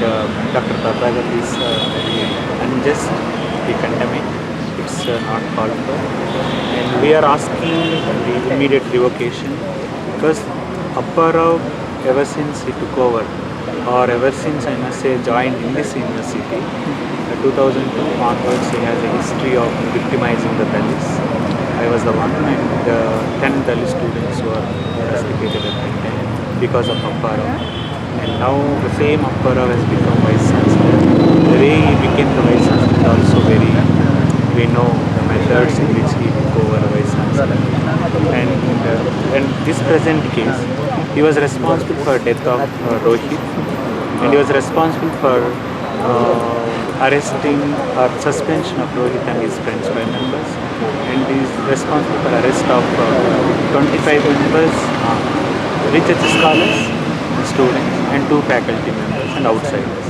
Dr. Prabhakar is very unjust. We condemn it. It's not called for. And we are asking the immediate revocation because Apparao, ever since he took over, or ever since I must say joined in this university, 2002 onwards, he has a history of victimizing the Dalits. I was the one, and 10 Dalit students were rusticated at that time because of Apparao. And now the same Apparao has become Vice Chancellor. The way he became the Vice Chancellor is also very, we know the methods in which he took over Vice Chancellor. And this present case, he was responsible for death of Rohit, and he was responsible for arresting or suspension of Rohit and his friends by members, and he is responsible for arrest of 25 members, research scholars, students, and 2 faculty members and outsiders.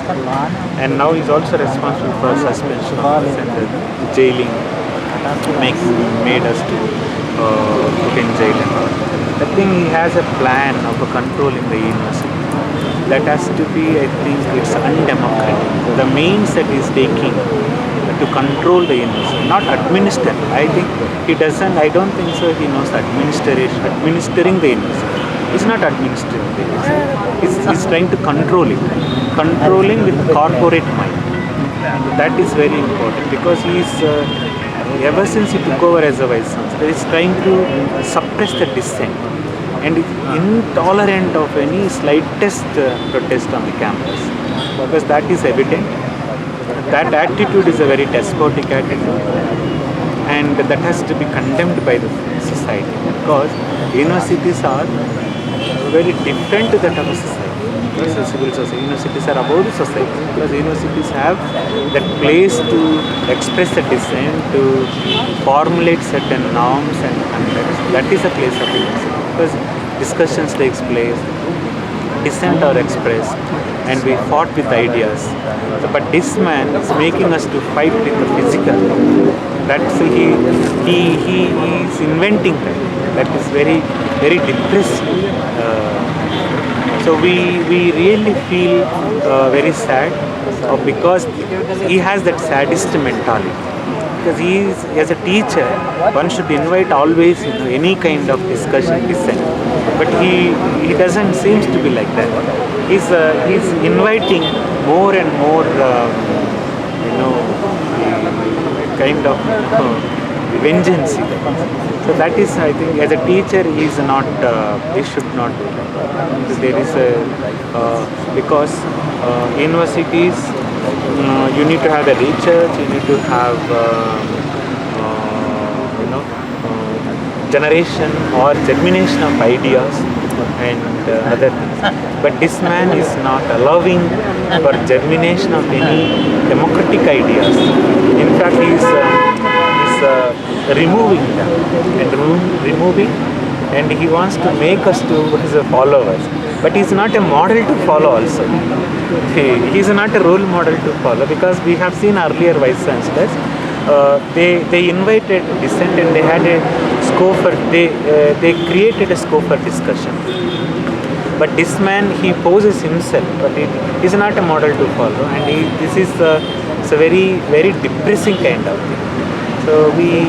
And now he is also responsible for suspension of us and the jailing, made us to put in jail and all. I think he has a plan of controlling the university. That has to be, I think, it's undemocratic. The means that he is taking to control the university, not administer. I think he doesn't, I don't think so he knows administering the university. He's not administering the university. He's trying to control it. Controlling with corporate mind. That is very important because he is, ever since he took over as a Vice Chancellor, he is trying to suppress the dissent and is intolerant of any slightest protest on the campus, because that is evident. That attitude is a very despotic attitude, and that has to be condemned by the society, because universities are very different to that of a society. Because a civil society, universities are above the society, because universities have that place to express a dissent, to formulate certain norms and conducts. That is the place of university, because discussions takes place, dissent are expressed, and we fought with ideas. But this man is making us to fight with the physical. That's he is inventing that. That is very, very depressing. So we really feel very sad because he has that sadist mentality. Because he is, as a teacher, one should invite always any kind of discussion, dissent. But he doesn't seems to be like that. He's inviting more and more, kind of vengeance. So that is, I think, as a teacher, he is not. He should not do that. There is a because universities, you need to have the research, you need to have generation or germination of ideas and other things. But this man is not allowing for germination of any democratic ideas. In fact, he is removing them and he wants to make us to as a followers. But he is not a model to follow also. He is not a role model to follow, because we have seen earlier Vice Chancellors, they invited dissent and they had a scope for, they created a scope for discussion. But this man, he poses himself, but he is not a model to follow, and this is it's a very, very depressing kind of thing. So we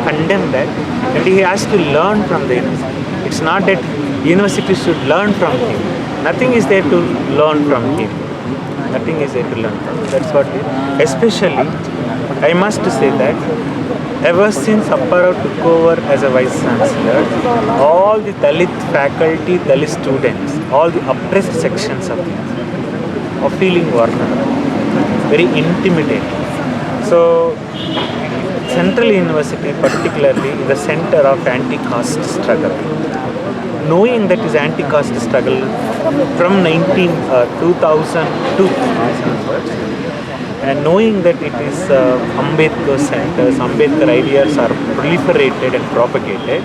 condemn that, and he has to learn from the university. It's not that university should learn from him. Nothing is there to learn from him. Nothing is there to learn from him. That's what especially, I must say that ever since Apparao took over as a Vice Chancellor, all the Dalit faculty, Dalit students, all the oppressed sections of them are feeling vulnerable, very intimidated. So Central University particularly is the center of anti-caste struggle. Knowing that is anti-caste struggle from 2002 onwards, and knowing that it is Ambedkar centers, Ambedkar ideas are proliferated and propagated,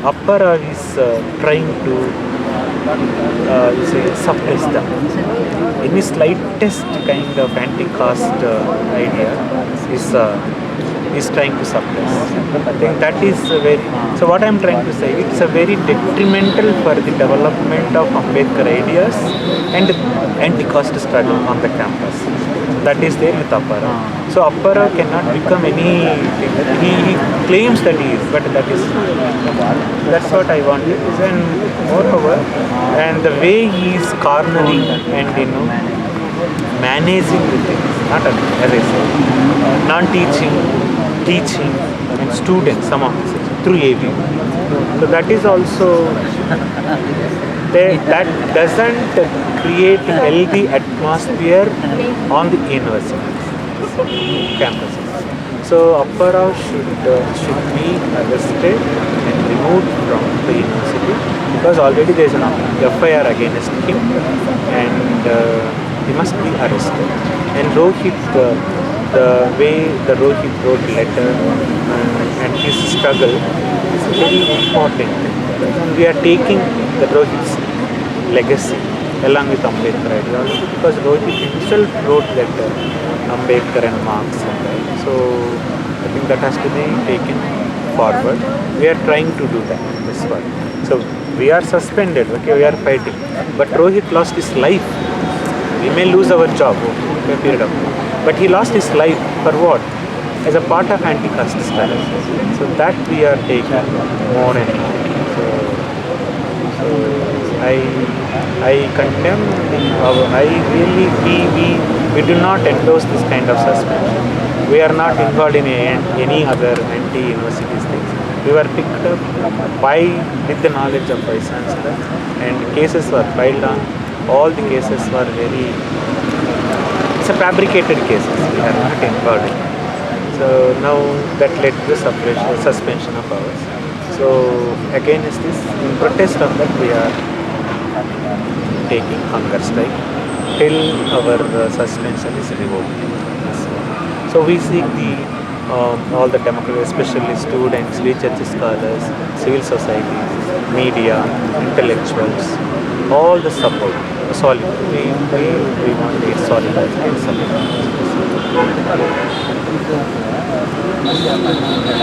Apparao is trying to suppress them. Any slightest kind of anti-caste idea is trying to suppress. I think that is very. So what I am trying to say, it's a very detrimental for the development of Ambedkar ideas and anti-caste struggle on the campus. That is there with Apparao. So Apparao cannot become anything. He claims that he is, but that's what I wanted. And moreover, and the way he is cornering and managing the things, not as I said, non-teaching, teaching, and students, some of this through AV. So that is also that doesn't create a healthy atmosphere on the universities, campuses. So Apparao should be arrested and removed from the university because already there is an FIR against him and he must be arrested. And Rohit, the way the Rohit wrote letter and his struggle is very important. And we are taking the Rohit's legacy along with Ambedkar ideology because Rohit himself wrote that Ambedkar and Marx and all. So I think that has to be taken forward. We are trying to do that. This one. So we are suspended. Okay, we are fighting. But Rohit lost his life. We may lose our job for a period of time. But he lost his life for what? As a part of anti-caste struggle. So that we are taking more and more. So I condemn. We do not endorse this kind of suspension. We are not involved in any other anti-universities things. We were picked up with the knowledge of Vice Chancellor, and cases were filed on. All the cases were it's a fabricated cases. We are not involved in. So now that led to the suspension of ours. So against this, in protest of that, we are taking hunger strike till our suspension is revoked. So we seek all the democracy, especially students, research scholars, civil society, media, intellectuals, all the support, solid. We want a solid.